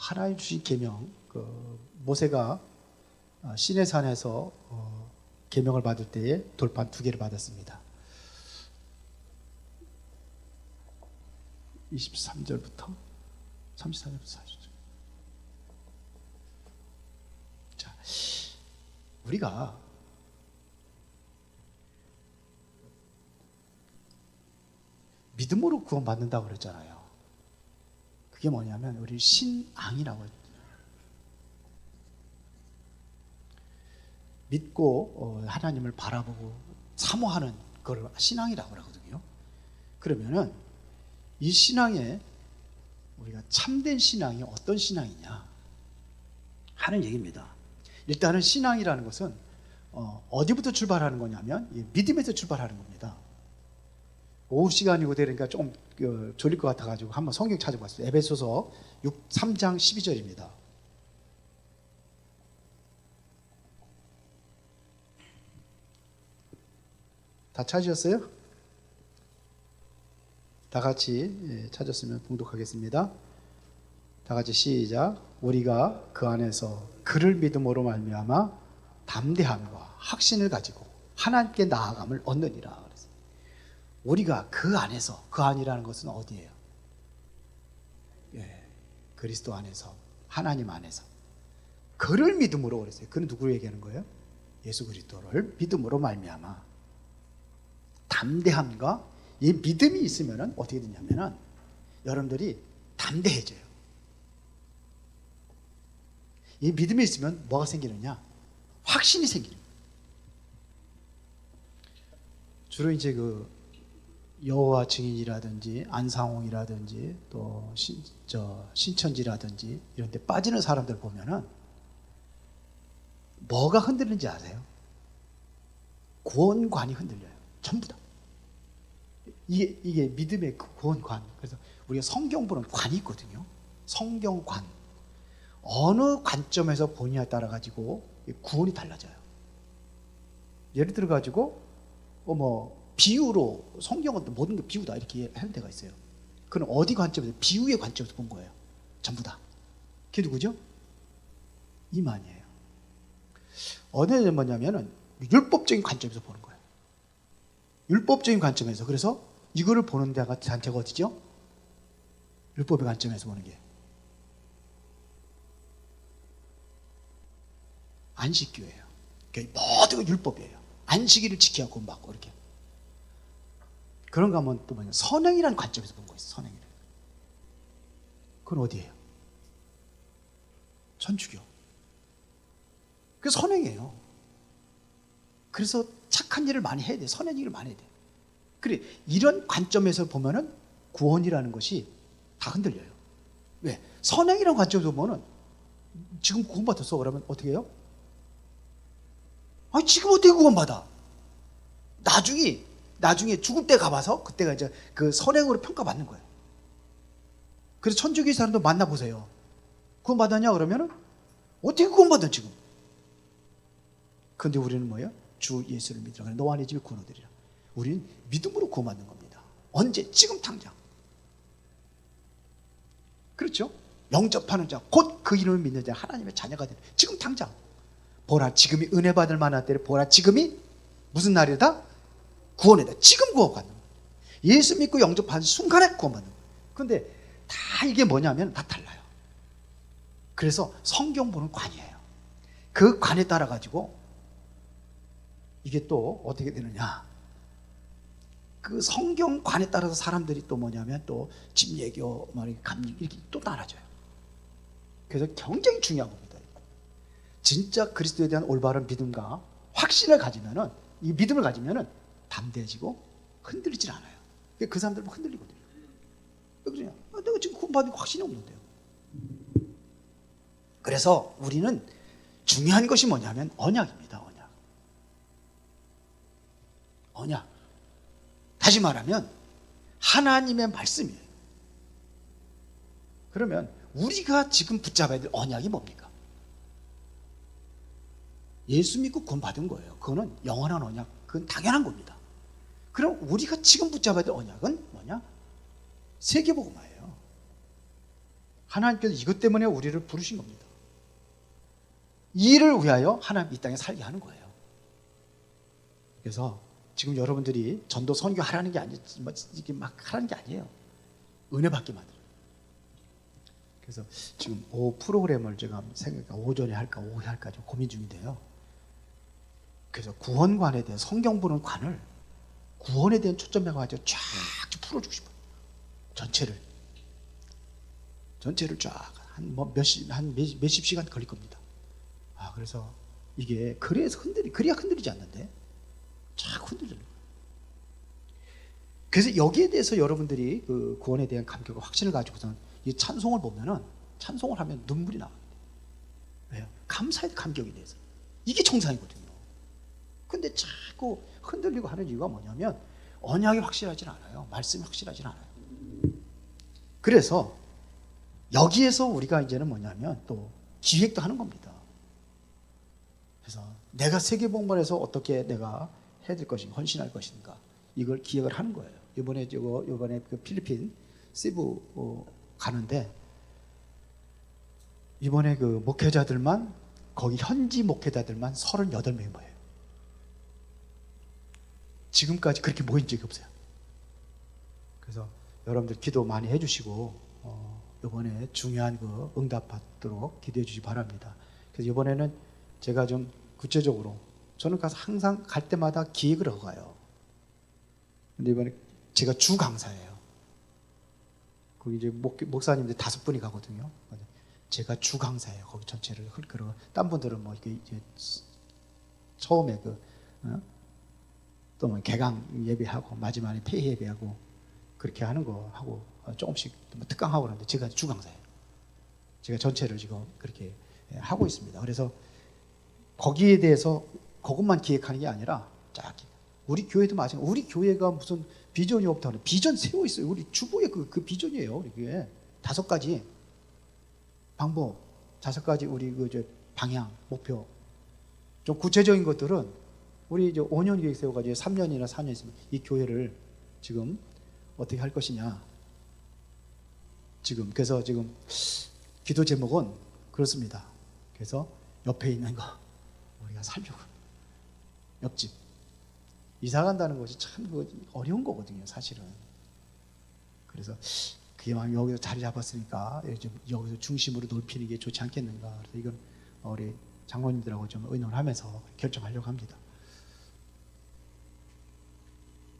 하나님 주신 계명, 모세가 시내산에서 계명을 받을 때에 돌판 2개를 받았습니다. 23절부터 34절부터 40절. 자, 우리가 믿음으로 구원받는다고 그랬잖아요. 그게 뭐냐면 우리 신앙이라고 했죠. 믿고 하나님을 바라보고 사모하는 그걸 신앙이라고 하거든요. 그러면은 이 신앙에 우리가 참된 신앙이 어떤 신앙이냐 하는 얘기입니다. 일단은 신앙이라는 것은 어디부터 출발하는 거냐면 믿음에서 출발하는 겁니다. 오후 시간이고 되니까 좀 졸릴 것 같아가지고 한번 성경 찾아봤어요. 에베소서 3장 12절입니다. 다 찾으셨어요? 다 같이 찾았으면 봉독하겠습니다. 다 같이 시작. 우리가 그 안에서 그를 믿음으로 말미암아 담대함과 확신을 가지고 하나님께 나아감을 얻느니라. 그랬어요. 우리가 그 안에서, 그 안이라는 것은 어디예요? 그리스도 안에서, 하나님 안에서 그를 믿음으로 그랬어요. 그는 누구를 얘기하는 거예요? 예수 그리스도를 믿음으로 말미암아 담대함과 이 믿음이 있으면 어떻게 되냐면은 여러분들이 담대해져요. 이 믿음이 있으면 뭐가 생기느냐? 확신이 생기는 거예요. 주로 이제 여호와 증인이라든지 안상홍이라든지 또 신천지라든지 이런 데 빠지는 사람들 보면은 뭐가 흔들리는지 아세요? 구원관이 흔들려요. 전부 다. 이게 믿음의 그 구원관. 그래서 우리가 성경 보는 관이 있거든요. 성경관. 어느 관점에서 보느냐에 따라 가지고 구원이 달라져요. 예를 들어 가지고 비유로 성경은 또 모든 게 비유다 이렇게 하는 데가 있어요. 그건 어디 관점에서? 비유의 관점에서 본 거예요. 전부 다. 그게 누구죠? 이만이에요. 어느 뭐냐면은 율법적인 관점에서 보는 거예요. 율법적인 관점에서. 그래서 이거를 보는 데가 단체가 어디죠? 율법의 관점에서 보는 게 안식교예요. 그러니까 모든 게 율법이에요. 안식일을 지켜야 구원받고 이렇게. 그런가 하면 또 뭐냐? 선행이라는 관점에서 본 거예요. 선행이를. 그건 어디예요? 천주교. 그게 선행이에요. 그래서 착한 일을 많이 해야 돼. 선한 일을 많이 해야 돼. 그래, 이런 관점에서 보면은 구원이라는 것이 다 흔들려요. 왜? 선행이라는 관점에서 보면은 지금 구원받았어. 그러면 어떻게 해요? 아니, 지금 어떻게 구원받아? 나중에 죽을 때 가봐서 그때가 이제 그 선행으로 평가받는 거예요. 그래서 천주교 사람도 만나보세요. 구원받았냐? 그러면은 어떻게 구원받아 지금? 근데 우리는 뭐예요? 주 예수를 믿으라. 너와 네 집에 구원 얻으리라. 우리는 믿음으로 구원받는 겁니다. 언제? 지금 당장. 그렇죠? 영접하는 자, 곧 그 이름을 믿는 자, 하나님의 자녀가 되는. 지금 당장. 보라, 지금이 은혜 받을 만한 때를 보라, 지금이 무슨 날이다? 구원이다. 지금 구원받는 거예요. 예수 믿고 영접하는 순간에 구원받는 거예요. 그런데 다 이게 뭐냐면 다 달라요. 그래서 성경 보는 관이에요. 그 관에 따라 가지고 이게 또 어떻게 되느냐? 그 성경관에 따라서 사람들이 또 뭐냐면 또 집예교, 감리 이렇게 또 나눠져요. 그래서 굉장히 중요한 겁니다. 진짜 그리스도에 대한 올바른 믿음과 확신을 가지면은, 이 믿음을 가지면은 담대해지고 흔들리질 않아요. 그 사람들은 흔들리거든요. 왜 그러냐? 내가 지금 구원받은 확신이 없는데요. 그래서 우리는 중요한 것이 뭐냐면 언약입니다. 언약. 다시 말하면 하나님의 말씀이에요. 그러면 우리가 지금 붙잡아야 될 언약이 뭡니까? 예수 믿고 구원 받은 거예요. 그거는 영원한 언약. 그건 당연한 겁니다. 그럼 우리가 지금 붙잡아야 될 언약은 뭐냐? 세계복음화예요. 하나님께서 이것 때문에 우리를 부르신 겁니다. 이 일을 위하여 하나님 이 땅에 살게 하는 거예요. 그래서 지금 여러분들이 전도 선교 하라는 게 아니지, 이게 막 하라는 게 아니에요. 은혜 받게 만들어요. 그래서 지금 오후 프로그램을 제가 오전에 할까 오후에 할까 좀 고민 중인데요. 그래서 구원관에 대한 성경 보는 관을 구원에 대한 초점에 가지고 쫙 풀어주고 싶어요. 전체를 쫙 한 몇십 시간 걸릴 겁니다. 그래서 이게 그래야 흔들리지 않는데 쫙 흔들리는 거예요. 그래서 여기에 대해서 여러분들이 그 구원에 대한 감격과 확신을 가지고서는 이 찬송을 보면은 찬송을 하면 눈물이 나옵니다. 왜요? 감사의 감격에 대해서. 이게 정상이거든요. 근데 자꾸 흔들리고 하는 이유가 뭐냐면 언약이 확실하진 않아요. 말씀이 확실하진 않아요. 그래서 여기에서 우리가 이제는 뭐냐면 또 기획도 하는 겁니다. 그래서 내가 세계복음관에서 어떻게 내가 해줄 것인가, 헌신할 것인가, 이걸 기획을 하는 거예요. 이번에 그 필리핀 세부 가는데 이번에 그 목회자들만, 거기 현지 목회자들만 38명이 모여요. 지금까지 그렇게 모인 적이 없어요. 그래서 여러분들 기도 많이 해주시고 이번에 중요한 그 응답 받도록 기도해 주시기 바랍니다. 그래서 이번에는 제가 좀 구체적으로, 저는 가서 항상 갈 때마다 기획을 하고 가요. 근데 이번에 제가 주 강사예요. 거기 이제 목사님들 5분이 가거든요. 제가 주 강사예요. 거기 전체를. 그리고 딴 분들은 뭐 이게 이제 처음에 또 뭐 개강 예배하고 마지막에 폐회 예배하고 그렇게 하는 거 하고 조금씩 특강하고 그러는데 제가 주 강사예요. 제가 전체를 지금 그렇게 하고 있습니다. 그래서 거기에 대해서 그것만 기획하는 게 아니라 쫙, 우리 교회도 마찬가지예요. 우리 교회가 무슨 비전이 없다는, 비전 세워 있어요. 우리 주보에 그 비전이에요. 우리 교회 5가지 방법, 5가지 우리 방향, 목표. 좀 구체적인 것들은 우리 이제 5년 계획 세워가지고 3년이나 4년 있으면 이 교회를 지금 어떻게 할 것이냐. 그래서 지금 기도 제목은 그렇습니다. 그래서 옆에 있는 거 우리가 살려고. 옆집 이사 간다는 것이 참 어려운 거거든요, 사실은. 그래서 그냥 여기서 자리 잡았으니까 여기서 중심으로 넓히는 게 좋지 않겠는가. 그래서 이건 우리 장로님들하고 좀 의논하면서 결정하려고 합니다.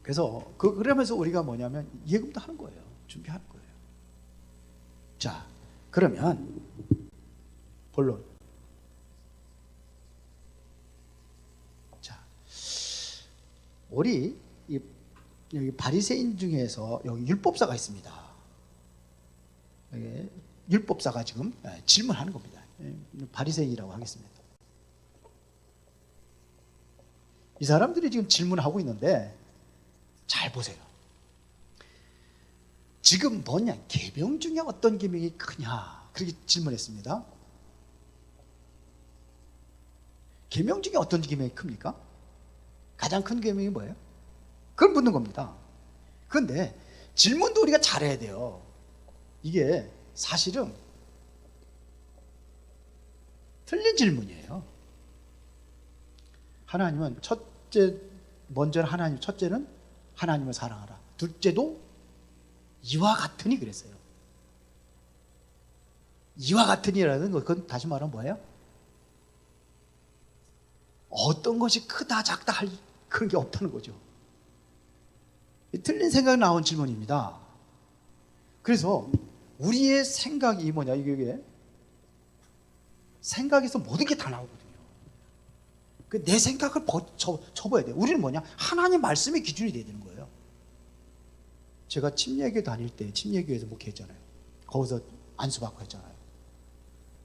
그래서 그러면서 우리가 뭐냐면 예금도 하는 거예요. 준비하는 거예요. 자, 그러면 본론. 자, 우리 여기 바리새인 중에서 여기 율법사가 있습니다. 여기 율법사가 지금 질문하는 겁니다. 바리새인이라고 하겠습니다. 이 사람들이 지금 질문하고 있는데 잘 보세요. 지금 뭐냐, 계명 중에 어떤 계명이 크냐, 그렇게 질문했습니다. 계명 중에 어떤 계명이 큽니까? 가장 큰 계명이 뭐예요? 그걸 묻는 겁니다. 그런데 질문도 우리가 잘해야 돼요. 이게 사실은 틀린 질문이에요. 하나님은 첫째는 하나님을 사랑하라. 둘째도 이와 같으니 그랬어요. 이와 같으니라는 것, 그건 다시 말하면 뭐예요? 어떤 것이 크다 작다 할 그런 게 없다는 거죠. 틀린 생각이 나온 질문입니다. 그래서 우리의 생각이 뭐냐, 이게 생각에서 모든 게 다 나오거든요. 내 생각을 접어야 돼요. 우리는 뭐냐, 하나님 말씀의 기준이 돼야 되는 거예요. 제가 침례교회 다닐 때 침례교회에서 목회했잖아요. 거기서 안수받고 했잖아요.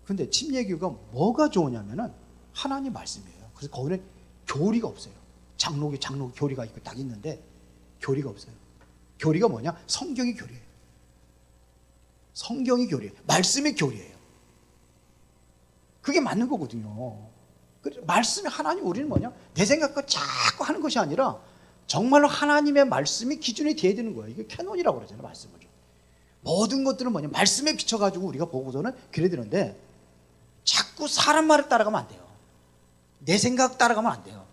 근데 침례교회가 뭐가 좋으냐면은 하나님 말씀이에요. 그래서 거기는 교리가 없어요. 장로교 교리가 있고 딱 있는데 교리가 없어요. 교리가 뭐냐? 성경이 교리예요. 성경이 교리예요. 말씀이 교리예요. 그게 맞는 거거든요. 말씀이 하나님, 우리는 뭐냐? 내 생각과 자꾸 하는 것이 아니라 정말로 하나님의 말씀이 기준이 돼야 되는 거예요. 이게 캐논이라고 그러잖아요, 말씀을. 모든 것들은 뭐냐, 말씀에 비춰가지고 우리가 보고서는 그래 되는데 자꾸 사람 말을 따라가면 안 돼요. 내 생각 따라가면 안 돼요.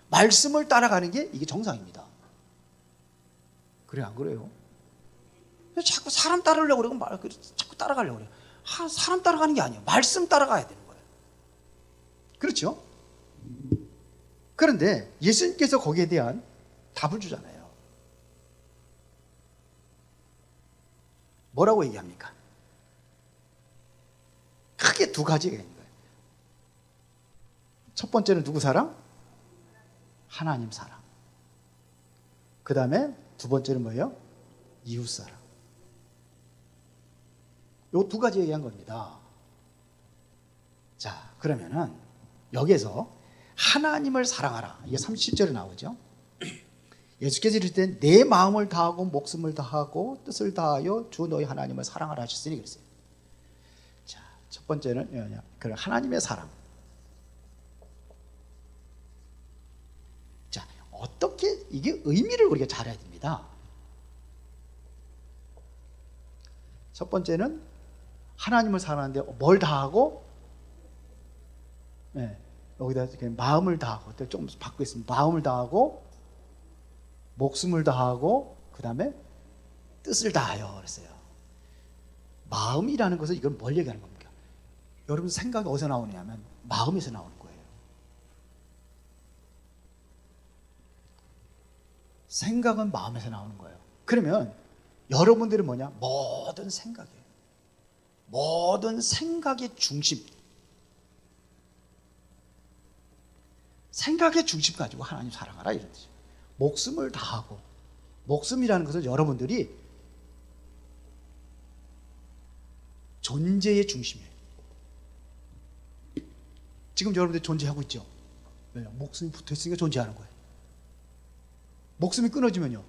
말씀을 따라가는 게 이게 정상입니다. 그래 안 그래요? 자꾸 사람 따르려고 그러고 자꾸 따라가려고 그래요. 사람 따라가는 게 아니에요. 말씀 따라가야 되는 거예요. 그렇죠? 그런데 예수님께서 거기에 대한 답을 주잖아요. 뭐라고 얘기합니까? 크게 두 가지가 있는 거예요. 첫 번째는 누구 사랑? 하나님 사랑. 그 다음에 두 번째는 뭐예요? 이웃 사랑. 요 두 가지 얘기한 겁니다. 자, 그러면은 여기에서 하나님을 사랑하라. 이게 37절에 나오죠. 예수께서 이르실 때 내 마음을 다하고 목숨을 다하고 뜻을 다하여 주 너희 하나님을 사랑하라 하셨으니 그랬어요. 자, 첫 번째는 그런 하나님의 사랑. 자, 어떻게 이게 의미를 우리가 잘 알아야 됩니다. 첫 번째는 하나님을 사랑하는데 뭘 다하고? 네, 여기다 마음을 다하고, 조금 바꾸고 있습니다. 마음을 다하고 목숨을 다하고 그 다음에 뜻을 다하여 그랬어요. 마음이라는 것은 이건 뭘 얘기하는 겁니까? 여러분 생각이 어디서 나오냐면 마음에서 나오는 거예요. 생각은 마음에서 나오는 거예요. 그러면 여러분들은 뭐냐? 모든 생각이에요. 모든 생각의 중심, 생각의 중심 가지고 하나님 사랑하라 이런 뜻이에요. 목숨을 다하고, 목숨이라는 것은 여러분들이 존재의 중심이에요. 지금 여러분들이 존재하고 있죠? 왜요? 목숨이 붙어 있으니까 존재하는 거예요. 목숨이 끊어지면요,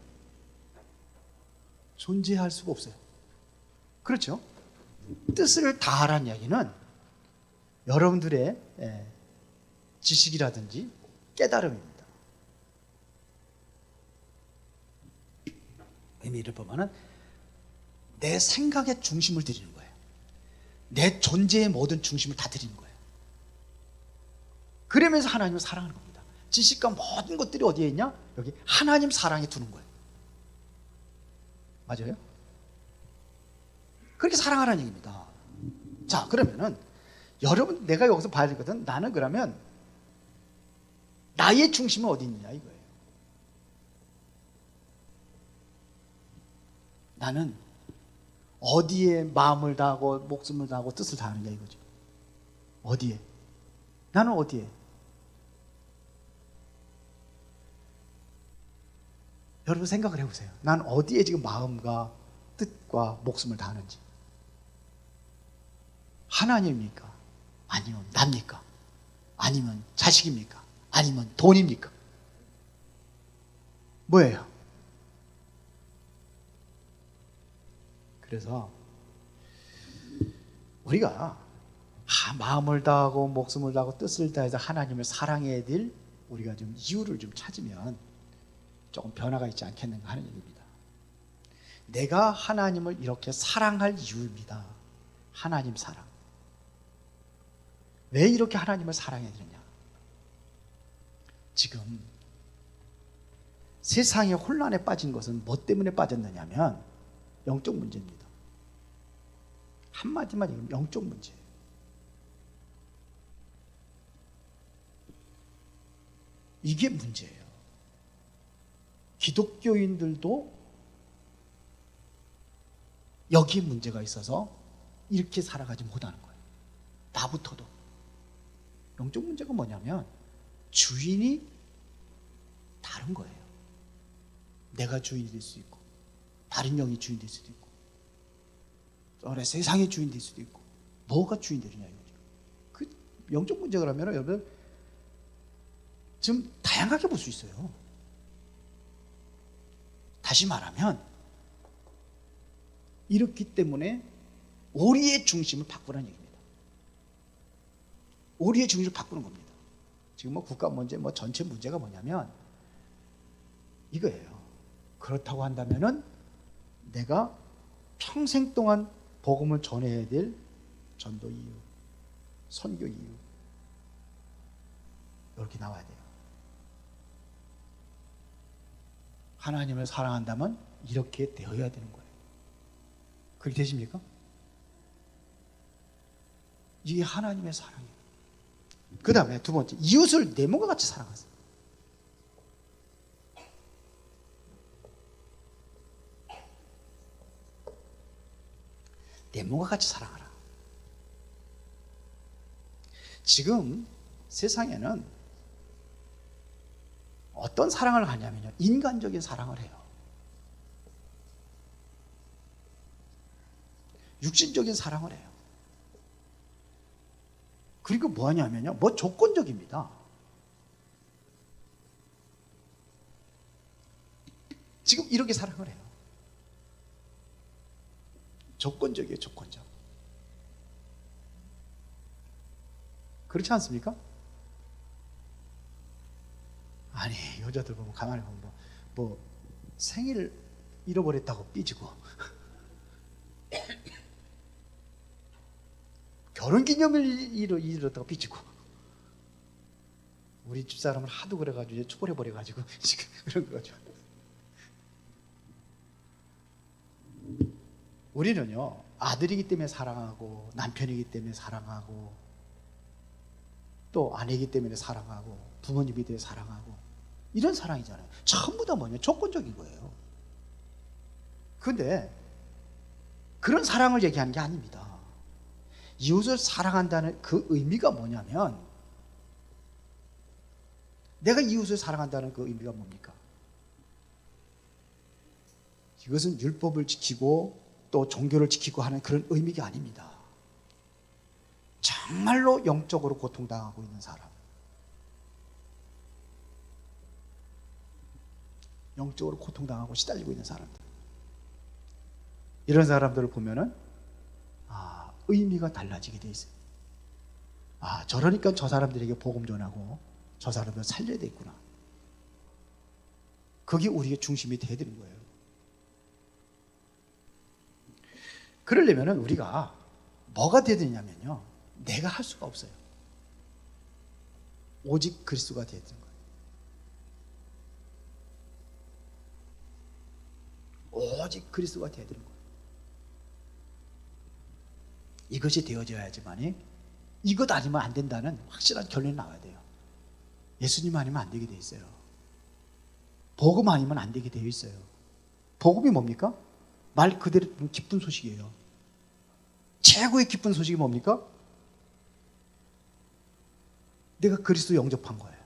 존재할 수가 없어요. 그렇죠? 뜻을 다하라는 이야기는 여러분들의 지식이라든지 깨달음입니다. 의미를 보면은 내 생각의 중심을 드리는 거예요. 내 존재의 모든 중심을 다 드리는 거예요. 그러면서 하나님을 사랑하는 겁니다. 지식과 모든 것들이 어디에 있냐? 여기 하나님 사랑에 두는 거예요. 맞아요? 그렇게 사랑하라는 얘기입니다. 자, 그러면은 여러분, 내가 여기서 봐야 되거든. 나는 그러면 나의 중심은 어디 있느냐 이거예요. 나는 어디에 마음을 다하고 목숨을 다하고 뜻을 다하느냐 이거죠. 어디에? 나는 어디에? 여러분 생각을 해보세요. 난 어디에 지금 마음과 뜻과 목숨을 다하는지. 하나님입니까? 아니면 납니까? 아니면 자식입니까? 아니면 돈입니까? 뭐예요? 그래서 우리가 마음을 다하고 목숨을 다하고 뜻을 다해서 하나님을 사랑해야 될 우리가 좀 이유를 좀 찾으면 조금 변화가 있지 않겠는가 하는 얘기입니다. 내가 하나님을 이렇게 사랑할 이유입니다. 하나님 사랑. 왜 이렇게 하나님을 사랑해야 되느냐? 지금 세상의 혼란에 빠진 것은 뭐 때문에 빠졌느냐면 영적 문제입니다. 한마디만 얘기하면 영적 문제예요. 이게 문제예요. 기독교인들도 여기에 문제가 있어서 이렇게 살아가지 못하는 거예요. 나부터도. 영적 문제가 뭐냐면 주인이 다른 거예요. 내가 주인이 될 수 있고 다른 영이 주인 될 수도 있고 세상의 주인 될 수도 있고 뭐가 주인 되느냐 이거죠. 그 영적 문제 그러면 여러분 지금 다양하게 볼 수 있어요. 다시 말하면 이렇기 때문에 우리의 중심을 바꾸라는 얘기입니다. 우리의 중심을 바꾸는 겁니다. 지금 뭐 국가 문제, 뭐 전체 문제가 뭐냐면 이거예요. 그렇다고 한다면은 내가 평생 동안 복음을 전해야 될 전도 이유, 선교 이유, 이렇게 나와야 돼요. 하나님을 사랑한다면 이렇게 되어야 되는 거예요. 그렇게 되십니까? 이게 하나님의 사랑이에요. 그 다음에 두 번째, 이웃을 내 몸과 같이 사랑하세요. 내 몸과 같이 사랑하라. 지금 세상에는 어떤 사랑을 하냐면요, 인간적인 사랑을 해요. 육신적인 사랑을 해요. 그리고 뭐 하냐면요, 뭐 조건적입니다. 지금 이렇게 사랑을 해요. 조건적이에요, 조건적. 그렇지 않습니까? 아니, 여자들 보면 가만히 보면 뭐 생일 잃어버렸다고 삐지고 결혼기념일 잃었다고 삐지고, 우리 집사람은 하도 그래가지고 이제 초월해버려가지고 지금 그런 거죠. 우리는요, 아들이기 때문에 사랑하고, 남편이기 때문에 사랑하고, 또 아내이기 때문에 사랑하고, 부모님이 때문에 사랑하고, 이런 사랑이잖아요. 전부 다 뭐냐, 조건적인 거예요. 그런데 그런 사랑을 얘기하는 게 아닙니다. 이웃을 사랑한다는 그 의미가 뭐냐면, 내가 이웃을 사랑한다는 그 의미가 뭡니까? 이것은 율법을 지키고 또 종교를 지키고 하는 그런 의미가 아닙니다. 정말로 영적으로 고통당하고 있는 사람, 영적으로 고통당하고 시달리고 있는 사람들, 이런 사람들을 보면은 의미가 달라지게 돼 있어요. 저러니까 저 사람들에게 복음 전하고 저 사람들 살려야 되겠구나. 그게 우리의 중심이 돼야 되는 거예요. 그러려면은 우리가 뭐가 돼야 되냐면요, 내가 할 수가 없어요. 오직 그리스도가 돼야 되는 거예요. 오직 그리스도가 돼야 되는 거예요. 이것이 되어져야지만이, 이것 아니면 안 된다는 확실한 결론이 나와야 돼요. 예수님 아니면 안 되게 돼 있어요. 복음 아니면 안 되게 되어 있어요. 복음이 뭡니까? 말 그대로 기쁜 소식이에요. 최고의 기쁜 소식이 뭡니까? 내가 그리스도 영접한 거예요.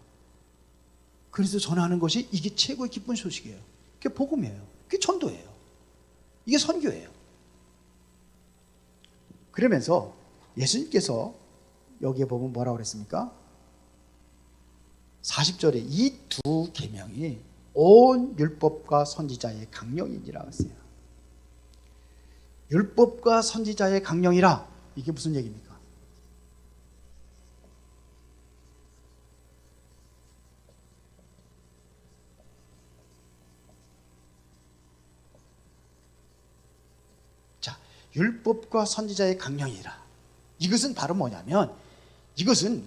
그리스도 전하는 것이, 이게 최고의 기쁜 소식이에요. 그게 복음이에요. 그게 전도예요. 이게 선교예요. 그러면서 예수님께서 여기에 보면 뭐라고 그랬습니까? 40절에 이 두 계명이 온 율법과 선지자의 강령이니라 했어요. 율법과 선지자의 강령이라, 이게 무슨 얘기입니까? 자, 율법과 선지자의 강령이라, 이것은 바로 뭐냐면, 이것은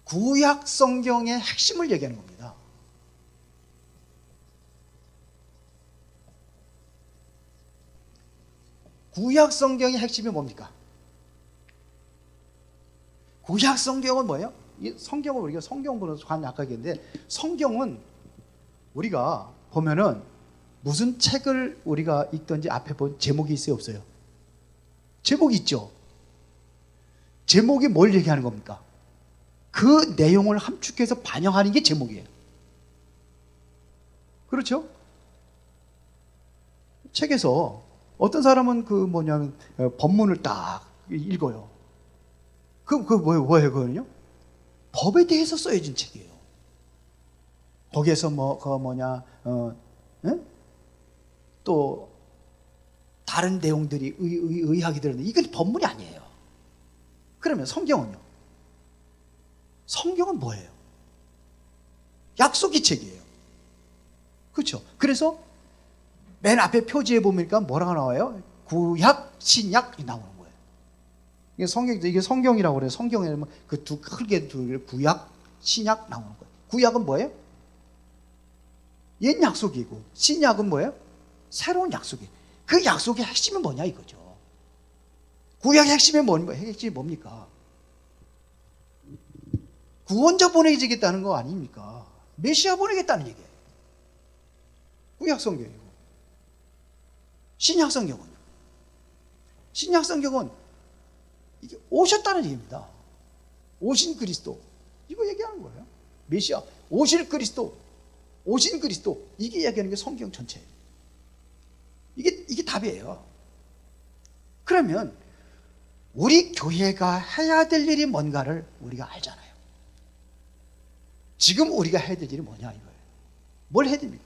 구약 성경의 핵심을 얘기하는 겁니다. 구약 성경의 핵심이 뭡니까? 구약 성경은 뭐예요? 이 성경을 우리가 성경 보는 관 약하겠는데, 성경은 우리가 보면은 무슨 책을 우리가 읽든지 앞에 본 제목이 있어요, 없어요? 제목이 있죠. 제목이 뭘 얘기하는 겁니까? 그 내용을 함축해서 반영하는 게 제목이에요. 그렇죠? 책에서 어떤 사람은 법문을 딱 읽어요. 뭐예요, 그거는요? 법에 대해서 써여진 책이에요. 거기에서 또 다른 내용들이 의학이 들었는데, 이건 법문이 아니에요. 그러면 성경은요? 성경은 뭐예요? 약속의 책이에요. 그렇죠? 그래서 맨 앞에 표지에 보니까 뭐라고 나와요? 구약, 신약이 나오는 거예요. 이게 성경이라고 그래요. 성경에 그 두 크게 두 구약, 신약 나오는 거예요. 구약은 뭐예요? 옛 약속이고 신약은 뭐예요? 새로운 약속이에요. 그 약속의 핵심은 뭐냐 이거죠. 구약의 핵심이 뭡니까? 구원자 보내주겠다는 거 아닙니까? 메시아 보내겠다는 얘기예요. 구약 성경이고. 신약 성경은요? 신약 성경은 이게 오셨다는 얘기입니다. 오신 그리스도. 이거 얘기하는 거예요. 메시아, 오실 그리스도, 오신 그리스도. 이게 얘기하는 게 성경 전체예요. 이게 답이에요. 그러면 우리 교회가 해야 될 일이 뭔가를 우리가 알잖아요. 지금 우리가 해야 될 일이 뭐냐 이거예요. 뭘 해야 됩니까?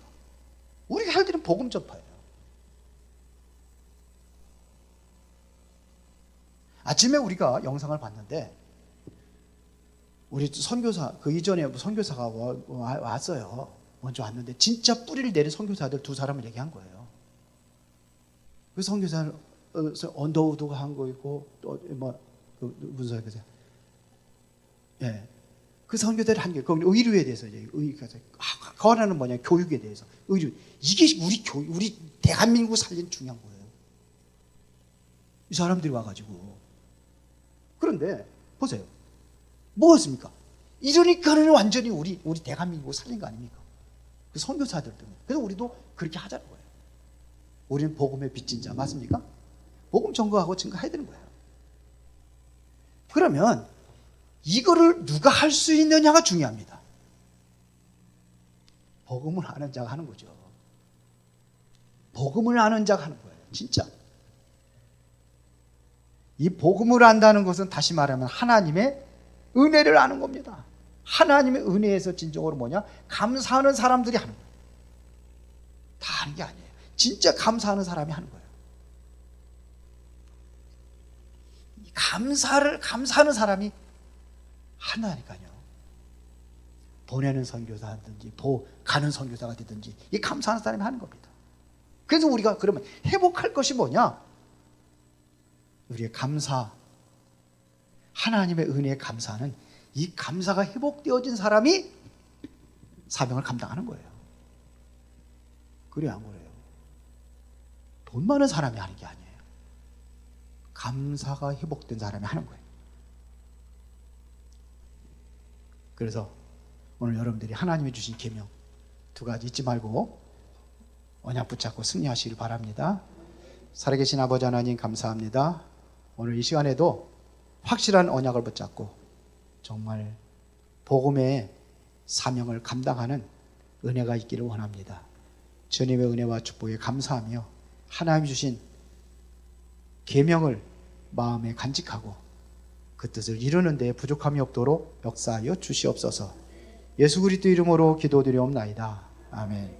우리가 해야 될 일은 복음 전파예요. 아침에 우리가 영상을 봤는데 우리 선교사 그 이전에 선교사가 왔어요. 먼저 왔는데 진짜 뿌리를 내린 선교사들 두 사람을 얘기한 거예요. 그 선교사는 언더우드가 한 거 있고 또 무슨 선교사? 예, 그 선교사를 한 게 그 의류에 대해서 그 하나는 뭐냐 교육에 대해서 의류 이게 우리 대한민국 살린 중요한 거예요. 이 사람들이 와가지고 그런데 보세요. 뭐였습니까? 이러니까는 완전히 우리 대한민국 살린 거 아닙니까? 그 선교사들 때문에. 그래서 우리도 그렇게 하자는 거예요. 우리는 복음의 빚진 자 맞습니까? 복음 전거하고 증거해야 되는 거예요. 그러면 이거를 누가 할 수 있느냐가 중요합니다. 복음을 아는 자가 하는 거죠. 복음을 아는 자가 하는 거예요. 진짜. 이 복음을 안다는 것은 다시 말하면 하나님의 은혜를 아는 겁니다. 하나님의 은혜에서 진정으로 뭐냐? 감사하는 사람들이 하는 거예요. 다 하는 게 아니에요. 진짜 감사하는 사람이 하는 거예요. 감사하는 사람이 한다니까요. 보내는 선교사든지 가는 선교사가 되든지 이 감사하는 사람이 하는 겁니다. 그래서 우리가 그러면 회복할 것이 뭐냐? 우리의 감사, 하나님의 은혜에 감사하는 이 감사가 회복되어진 사람이 사명을 감당하는 거예요. 그래야 안 그래요? 돈 많은 사람이 하는 게 아니에요. 감사가 회복된 사람이 하는 거예요. 그래서 오늘 여러분들이 하나님이 주신 계명 두 가지 잊지 말고 언약 붙잡고 승리하시길 바랍니다. 살아계신 아버지 하나님 감사합니다. 오늘 이 시간에도 확실한 언약을 붙잡고 정말 복음의 사명을 감당하는 은혜가 있기를 원합니다. 주님의 은혜와 축복에 감사하며 하나님이 주신 계명을 마음에 간직하고 그 뜻을 이루는 데 부족함이 없도록 역사하여 주시옵소서. 예수 그리스도 이름으로 기도드리옵나이다. 아멘.